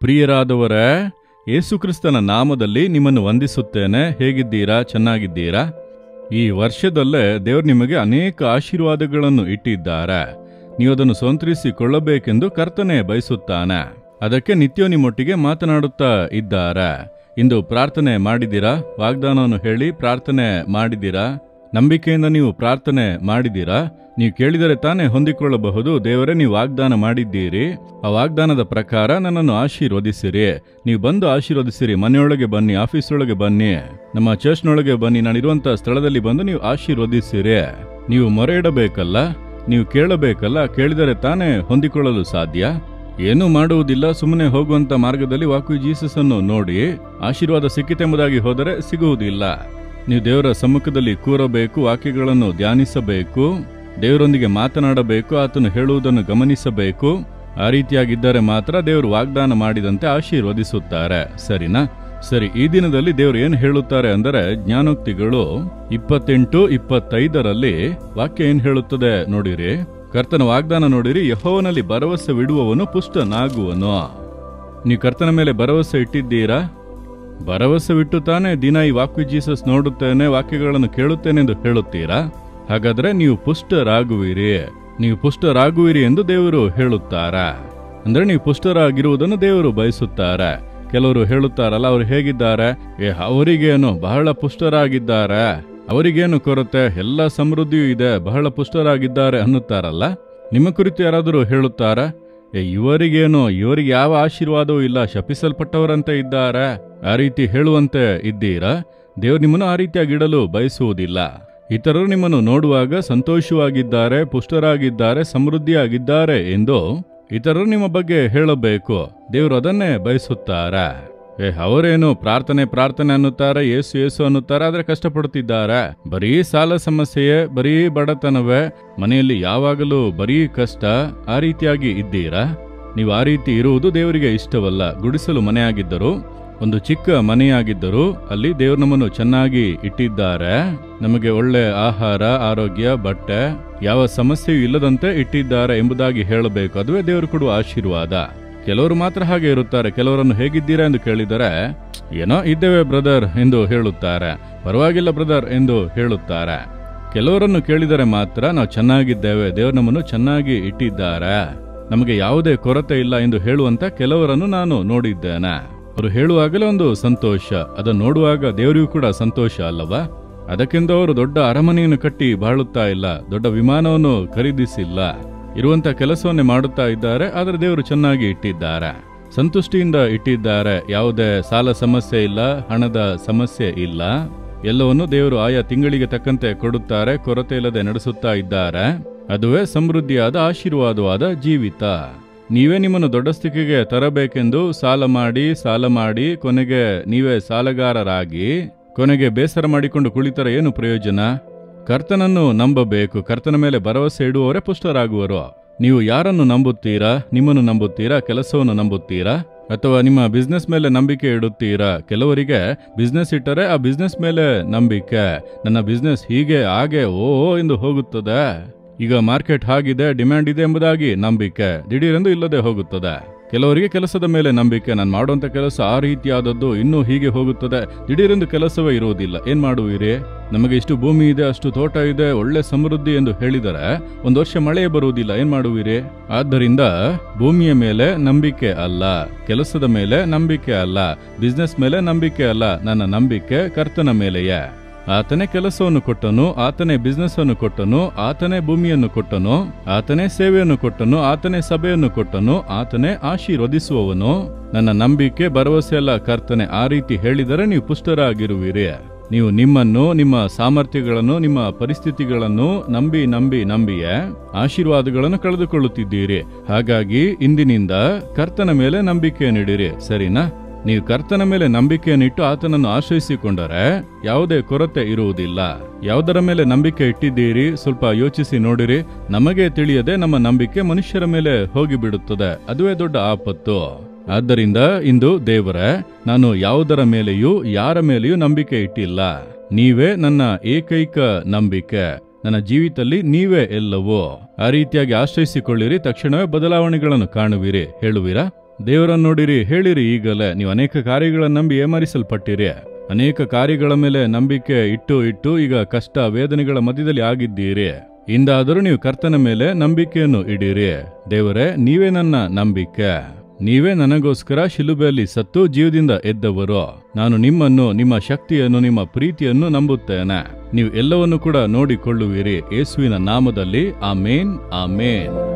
ಪ್ರಿಯರಾದವರೇ, ಯೇಸುಕ್ರಿಸ್ತನ ನಾಮದಲ್ಲಿ ನಿಮ್ಮನ್ನು ವಂದಿಸುತ್ತೇನೆ. ಹೇಗಿದ್ದೀರಾ? ಚೆನ್ನಾಗಿದ್ದೀರಾ? ಈ ವರ್ಷದಲ್ಲೇ ದೇವರು ನಿಮಗೆ ಅನೇಕ ಆಶೀರ್ವಾದಗಳನ್ನು ಇಟ್ಟಿದ್ದಾರೆ. ನೀವು ಅದನ್ನು ಸ್ವಂತರಿಸಿಕೊಳ್ಳಬೇಕೆಂದು ಕರ್ತನೆ ಬಯಸುತ್ತಾನೆ. ಅದಕ್ಕೆ ನಿತ್ಯ ನಿಮ್ಮೊಟ್ಟಿಗೆ ಮಾತನಾಡುತ್ತಾ ಇದ್ದಾರೆ. ಇಂದು ಪ್ರಾರ್ಥನೆ ಮಾಡಿದಿರಾ? ವಾಗ್ದಾನವನ್ನು ಹೇಳಿ ಪ್ರಾರ್ಥನೆ ಮಾಡಿದಿರಾ? ನಂಬಿಕೆಯಿಂದ ನೀವು ಪ್ರಾರ್ಥನೆ ಮಾಡಿದಿರಾ? ನೀವು ಕೇಳಿದರೆ ತಾನೇ ಹೊಂದಿಕೊಳ್ಳಬಹುದು. ದೇವರೇ, ನೀವು ವಾಗ್ದಾನ ಮಾಡಿದ್ದೀರಿ, ಆ ವಾಗ್ದಾನದ ಪ್ರಕಾರ ನನ್ನನ್ನು ಆಶೀರ್ವದಿಸಿರಿ. ನೀವು ಬಂದು ಆಶೀರ್ವದಿಸಿರಿ. ಮನೆಯೊಳಗೆ ಬನ್ನಿ, ಆಫೀಸೊಳಗೆ ಬನ್ನಿ, ನಮ್ಮ ಚರ್ಚ್ನೊಳಗೆ ಬನ್ನಿ, ನಾನಿರುವಂತಹ ಸ್ಥಳದಲ್ಲಿ ಬಂದು ನೀವು ಆಶೀರ್ವದಿಸಿರಿ. ನೀವು ಮೊರೆ ಇಡಬೇಕಲ್ಲ, ನೀವು ಕೇಳಬೇಕಲ್ಲ. ಕೇಳಿದರೆ ತಾನೇ ಹೊಂದಿಕೊಳ್ಳಲು ಸಾಧ್ಯ. ಏನೂ ಮಾಡುವುದಿಲ್ಲ, ಸುಮ್ಮನೆ ಹೋಗುವಂತ ಮಾರ್ಗದಲ್ಲಿ ವಾಕ್ಯ ಜೀಸಸ್ ಅನ್ನು ನೋಡಿ ಆಶೀರ್ವಾದ ಸಿಕ್ಕಿತೆಂಬುದಾಗಿ ಹೋದರೆ ಸಿಗುವುದಿಲ್ಲ. ನೀವು ದೇವರ ಸಮ್ಮುಖದಲ್ಲಿ ಕೂರಬೇಕು, ವಾಕ್ಯಗಳನ್ನು ಧ್ಯಾನಿಸಬೇಕು, ದೇವರೊಂದಿಗೆ ಮಾತನಾಡಬೇಕು, ಆತನು ಹೇಳುವುದನ್ನು ಗಮನಿಸಬೇಕು. ಆ ರೀತಿಯಾಗಿದ್ದರೆ ಮಾತ್ರ ದೇವರು ವಾಗ್ದಾನ ಮಾಡಿದಂತೆ ಆಶೀರ್ವದಿಸುತ್ತಾರೆ. ಸರಿನಾ? ಸರಿ, ಈ ದಿನದಲ್ಲಿ ದೇವರು ಏನು ಹೇಳುತ್ತಾರೆ ಅಂದರೆ, ಜ್ಞಾನೋಕ್ತಿಗಳು 28-25 ವಾಕ್ಯ ಏನು ಹೇಳುತ್ತದೆ ನೋಡಿರಿ. ಕರ್ತನ ವಾಗ್ದಾನ ನೋಡಿರಿ. ಯೆಹೋವನಲ್ಲಿ ಭರವಸವಿಡುವವನು ಪುಷ್ಟನಾಗುವನು. ನೀವು ಕರ್ತನ ಮೇಲೆ ಭರವಸೆ ಇಟ್ಟಿದ್ದೀರಾ? ಭರವಸೆವಿಟ್ಟು ತಾನೇ ದಿನ ಈ ವಾಕ್ಯ ಜೀಸಸ್ ನೋಡುತ್ತೇನೆ, ವಾಕ್ಯಗಳನ್ನು ಕೇಳುತ್ತೇನೆ ಎಂದು ಹೇಳುತ್ತೀರಾ? ಹಾಗಾದ್ರೆ ನೀವು ಪುಷ್ಟರಾಗುವಿರಿ. ನೀವು ಪುಷ್ಟರಾಗುವಿರಿ ಎಂದು ದೇವರು ಹೇಳುತ್ತಾರೆ. ಅಂದ್ರೆ ನೀವು ಪುಷ್ಟರಾಗಿರುವುದನ್ನು ದೇವರು ಬಯಸುತ್ತಾರೆ. ಕೆಲವರು ಹೇಳುತ್ತಾರಲ್ಲ, ಅವರು ಹೇಗಿದ್ದಾರೆ? ಅವರಿಗೇನು ಬಹಳ ಪುಷ್ಟರಾಗಿದ್ದಾರೆ, ಅವರಿಗೇನು ಕೊರತೆ, ಎಲ್ಲ ಸಮೃದ್ಧಿಯೂ ಇದೆ, ಬಹಳ ಪುಷ್ಟರಾಗಿದ್ದಾರೆ ಅನ್ನುತ್ತಾರಲ್ಲ. ನಿಮ್ಮ ಕುರಿತು ಯಾರಾದರೂ ಹೇಳುತ್ತಾರಾ? ಇವರಿಗೇನು, ಇವರಿಗೆ ಯಾವ ಆಶೀರ್ವಾದವೂ ಇಲ್ಲ, ಶಪಿಸಲ್ಪಟ್ಟವರಂತೆ ಇದ್ದಾರೆ, ಆ ರೀತಿ ಹೇಳುವಂತೆ ಇದ್ದೀರಾ? ದೇವರು ನಿಮ್ಮನ್ನು ಆ ರೀತಿಯಾಗಿಡಲು ಬಯಸುವುದಿಲ್ಲ. ಇತರರು ನಿಮ್ಮನ್ನು ನೋಡುವಾಗ ಸಂತೋಷವಾಗಿದ್ದಾರೆ, ಪುಷ್ಟರಾಗಿದ್ದಾರೆ, ಸಮೃದ್ಧಿಯಾಗಿದ್ದಾರೆ ಎಂದು ಇತರರು ನಿಮ್ಮ ಬಗ್ಗೆ ಹೇಳಬೇಕು. ದೇವರು ಅದನ್ನೇ ಬಯಸುತ್ತಾರೆ. ಅವರೇನು ಪ್ರಾರ್ಥನೆ ಅನ್ನುತ್ತಾರೆ, ಯೇಸು ಅನ್ನುತ್ತಾರೆ, ಆದ್ರೆ ಕಷ್ಟಪಡುತ್ತಿದ್ದಾರೆ. ಬರೀ ಸಾಲ ಸಮಸ್ಯೆಯೇ, ಬರೀ ಬಡತನವೇ, ಮನೆಯಲ್ಲಿ ಯಾವಾಗಲೂ ಬರೀ ಕಷ್ಟ. ಆ ರೀತಿಯಾಗಿ ಇದ್ದೀರಾ? ನೀವು ಆ ರೀತಿ ಇರುವುದು ದೇವರಿಗೆ ಇಷ್ಟವಲ್ಲ. ಗುಡಿಸಲು ಮನೆಯಾಗಿದ್ದರು, ಒಂದು ಚಿಕ್ಕ ಮನೆಯಾಗಿದ್ದರು, ಅಲ್ಲಿ ದೇವರು ನಮ್ಮನ್ನು ಚೆನ್ನಾಗಿ ಇಟ್ಟಿದ್ದಾರೆ. ನಮಗೆ ಒಳ್ಳೆ ಆಹಾರ, ಆರೋಗ್ಯ, ಬಟ್ಟೆ, ಯಾವ ಸಮಸ್ಯೆಯೂ ಇಲ್ಲದಂತೆ ಇಟ್ಟಿದ್ದಾರೆ ಎಂಬುದಾಗಿ ಹೇಳಬೇಕು. ಅದುವೇ ದೇವರು ಕೊಡುವ ಆಶೀರ್ವಾದ. ಕೆಲವರು ಮಾತ್ರ ಹಾಗೆ ಇರುತ್ತಾರೆ. ಕೆಲವರನ್ನು ಹೇಗಿದ್ದೀರಾ ಎಂದು ಕೇಳಿದರೆ, ಏನೋ ಇದ್ದೇವೆ ಬ್ರದರ್ ಎಂದು ಹೇಳುತ್ತಾರೆ, ಪರವಾಗಿಲ್ಲ ಬ್ರದರ್ ಎಂದು ಹೇಳುತ್ತಾರೆ. ಕೆಲವರನ್ನು ಕೇಳಿದರೆ ಮಾತ್ರ ನಾವು ಚೆನ್ನಾಗಿದ್ದೇವೆ, ದೇವರು ನಮ್ಮನ್ನು ಚೆನ್ನಾಗಿ ಇಟ್ಟಿದ್ದಾರೆ, ನಮಗೆ ಯಾವುದೇ ಕೊರತೆ ಇಲ್ಲ ಎಂದು ಹೇಳುವಂತ ಕೆಲವರನ್ನು ನಾನು ನೋಡಿದ್ದೇನೆ. ಅವರು ಹೇಳುವಾಗಲೇ ಒಂದು ಸಂತೋಷ, ಅದನ್ನು ನೋಡುವಾಗ ದೇವರಿಗೂ ಕೂಡ ಸಂತೋಷ ಅಲ್ಲವಾ? ಅದಕ್ಕೆಂದು ಅವರು ದೊಡ್ಡ ಅರಮನೆಯನ್ನು ಕಟ್ಟಿ ಬಾಳುತ್ತಾ ಇಲ್ಲ, ದೊಡ್ಡ ವಿಮಾನವನ್ನು ಖರೀದಿಸಿಲ್ಲ, ಇರುವಂತ ಕೆಲಸವನ್ನೇ ಮಾಡುತ್ತಾ ಇದ್ದಾರೆ. ಆದರೆ ದೇವರು ಚೆನ್ನಾಗಿ ಇಟ್ಟಿದ್ದಾರೆ, ಸಂತುಷ್ಟಿಯಿಂದ ಇಟ್ಟಿದ್ದಾರೆ. ಯಾವುದೇ ಸಾಲ ಸಮಸ್ಯೆ ಇಲ್ಲ, ಹಣದ ಸಮಸ್ಯೆ ಇಲ್ಲ. ಎಲ್ಲವನ್ನು ದೇವರು ಆಯಾ ತಿಂಗಳಿಗೆ ತಕ್ಕಂತೆ ಕೊಡುತ್ತಾರೆ, ಕೊರತೆ ಇಲ್ಲದೆ ನಡೆಸುತ್ತಾ ಇದ್ದಾರೆ. ಅದುವೇ ಸಮೃದ್ಧಿಯಾದ ಆಶೀರ್ವಾದವಾದ ಜೀವಿತ. ನೀವೇ ನಿಮ್ಮನ್ನು ದೊಡ್ಡ ಸ್ಥಿತಿಗೆ ತರಬೇಕೆಂದು ಸಾಲ ಮಾಡಿ ಕೊನೆಗೆ ನೀವೇ ಸಾಲಗಾರರಾಗಿ ಕೊನೆಗೆ ಬೇಸರ ಮಾಡಿಕೊಂಡು ಕುಳಿತರೆ ಏನು ಪ್ರಯೋಜನ? ಕರ್ತನನ್ನು ನಂಬಬೇಕು. ಕರ್ತನ ಮೇಲೆ ಭರವಸೆ ಇಡುವವರೇ ಪುಷ್ಟರಾಗುವರು. ನೀವು ಯಾರನ್ನು ನಂಬುತ್ತೀರಾ? ನಿಮ್ಮನ್ನು ನಂಬುತ್ತೀರಾ? ಕೆಲಸವನ್ನು ನಂಬುತ್ತೀರಾ? ಅಥವಾ ನಿಮ್ಮ ಬಿಸ್ನೆಸ್ ಮೇಲೆ ನಂಬಿಕೆ ಇಡುತ್ತೀರಾ? ಕೆಲವರಿಗೆ ಬಿಸ್ನೆಸ್ ಇಟ್ಟರೆ ಆ ಬಿಸ್ನೆಸ್ ಮೇಲೆ ನಂಬಿಕೆ, ನನ್ನ ಬಿಸ್ನೆಸ್ ಹೀಗೆ ಹಾಗೆ ಓ ಎಂದು ಹೋಗುತ್ತದೆ. ಈಗ ಮಾರ್ಕೆಟ್ ಹಾಗಿದೆ, ಡಿಮ್ಯಾಂಡ್ ಇದೆ ಎಂಬುದಾಗಿ ನಂಬಿಕೆ ದಿಢೀರೆಂದು ಇಲ್ಲದೆ ಹೋಗುತ್ತದೆ. ಕೆಲವರಿಗೆ ಕೆಲಸದ ಮೇಲೆ ನಂಬಿಕೆ, ನಾನು ಮಾಡುವಂತ ಕೆಲಸ ಆ ರೀತಿಯಾದದ್ದು, ಇನ್ನೂ ಹೀಗೆ ಹೋಗುತ್ತದೆ, ದಿಢೀರೆಂದು ಕೆಲಸವೇ ಇರುವುದಿಲ್ಲ. ಏನ್ ಮಾಡುವಿರಿ? ನಮಗೆ ಇಷ್ಟು ಭೂಮಿ ಇದೆ, ಅಷ್ಟು ತೋಟ ಇದೆ, ಒಳ್ಳೆ ಸಮೃದ್ಧಿ ಎಂದು ಹೇಳಿದರೆ ಒಂದು ವರ್ಷ ಮಳೆ ಬರುವುದಿಲ್ಲ. ಏನ್ ಮಾಡುವಿರಿ? ಆದ್ದರಿಂದ ಭೂಮಿಯ ಮೇಲೆ ನಂಬಿಕೆ ಅಲ್ಲ, ಕೆಲಸದ ಮೇಲೆ ನಂಬಿಕೆ ಅಲ್ಲ, ಬಿಸ್ನೆಸ್ ಮೇಲೆ ನಂಬಿಕೆ ಅಲ್ಲ. ನನ್ನ ನಂಬಿಕೆ ಕರ್ತನ ಮೇಲೆಯೇ. ಆತನೇ ಕೆಲಸವನ್ನು ಕೊಟ್ಟನು, ಆತನೇ ಬಿಸ್ನೆಸ್ ಅನ್ನು ಕೊಟ್ಟನು, ಆತನೇ ಭೂಮಿಯನ್ನು ಕೊಟ್ಟನು, ಆತನೇ ಸೇವೆಯನ್ನು ಕೊಟ್ಟನು, ಆತನೇ ಸಭೆಯನ್ನು ಕೊಟ್ಟನು, ಆತನೇ ಆಶೀರ್ವದಿಸುವವನು. ನನ್ನ ನಂಬಿಕೆ ಭರವಸೆ ಅಲ್ಲ ಕರ್ತನೆ. ಆ ರೀತಿ ಹೇಳಿದರೆ ನೀವು ಪುಷ್ಟರಾಗಿರುವಿರಿ. ನೀವು ನಿಮ್ಮನ್ನು, ನಿಮ್ಮ ಸಾಮರ್ಥ್ಯಗಳನ್ನು, ನಿಮ್ಮ ಪರಿಸ್ಥಿತಿಗಳನ್ನು ನಂಬಿಯೇ ಆಶೀರ್ವಾದಗಳನ್ನು ಕಳೆದುಕೊಳ್ಳುತ್ತಿದ್ದೀರಿ. ಹಾಗಾಗಿ ಇಂದಿನಿಂದ ಕರ್ತನ ಮೇಲೆ ನಂಬಿಕೆಯನ್ನಿಡಿರಿ. ಸರಿನಾ? ನೀವು ಕರ್ತನ ಮೇಲೆ ನಂಬಿಕೆಯನ್ನಿಟ್ಟು ಆತನನ್ನು ಆಶ್ರಯಿಸಿಕೊಂಡರೆ ಯಾವುದೇ ಕೊರತೆ ಇರುವುದಿಲ್ಲ. ಯಾವುದರ ಮೇಲೆ ನಂಬಿಕೆ ಇಟ್ಟಿದ್ದೀರಿ? ಸ್ವಲ್ಪ ಯೋಚಿಸಿ ನೋಡಿರಿ. ನಮಗೆ ತಿಳಿಯದೆ ನಮ್ಮ ನಂಬಿಕೆ ಮನುಷ್ಯರ ಮೇಲೆ ಹೋಗಿಬಿಡುತ್ತದೆ. ಅದುವೇ ದೊಡ್ಡ ಆಪತ್ತು. ಆದ್ದರಿಂದ ಇಂದು ದೇವರೇ, ನಾನು ಯಾವುದರ ಮೇಲೆಯೂ ಯಾರ ಮೇಲೆಯೂ ನಂಬಿಕೆ ಇಟ್ಟಿಲ್ಲ. ನೀವೇ ನನ್ನ ಏಕೈಕ ನಂಬಿಕೆ. ನನ್ನ ಜೀವಿತದಲ್ಲಿ ನೀವೇ ಎಲ್ಲವೂ. ಆ ರೀತಿಯಾಗಿ ಆಶ್ರಯಿಸಿಕೊಳ್ಳಿರಿ, ತಕ್ಷಣವೇ ಬದಲಾವಣೆಗಳನ್ನು ಕಾಣುವಿರಿ. ಹೇಳುವಿರಾ? ದೇವರನ್ನು ನೋಡಿರಿ, ಹೇಳಿರಿ ಈಗಲೇ. ನೀವು ಅನೇಕ ಕಾರ್ಯಗಳನ್ನು ನಂಬಿ ಏಮಾರಿಸಲ್ಪಟ್ಟಿರಿ. ಅನೇಕ ಕಾರ್ಯಗಳ ಮೇಲೆ ನಂಬಿಕೆ ಇಟ್ಟು ಈಗ ಕಷ್ಟ ವೇದನೆಗಳ ಮಧ್ಯದಲ್ಲಿ ಆಗಿದ್ದೀರಿ. ಇಂದಾದರೂ ನೀವು ಕರ್ತನ ಮೇಲೆ ನಂಬಿಕೆಯನ್ನು ಇಡಿರಿ. ದೇವರೇ, ನೀವೇ ನನ್ನ ನಂಬಿಕೆ. ನೀವೇ ನನಗೋಸ್ಕರ ಶಿಲುಬೆಯಲ್ಲಿ ಸತ್ತು ಜೀವದಿಂದ ಎದ್ದವರು. ನಾನು ನಿಮ್ಮನ್ನು, ನಿಮ್ಮ ಶಕ್ತಿಯನ್ನು, ನಿಮ್ಮ ಪ್ರೀತಿಯನ್ನು ನಂಬುತ್ತೇನೆ. ನೀವು ಎಲ್ಲವನ್ನು ಕೂಡ ನೋಡಿಕೊಳ್ಳುವಿರಿ. ಯೇಸುವಿನ ನಾಮದಲ್ಲಿ ಆಮೇನ್, ಆಮೇನ್.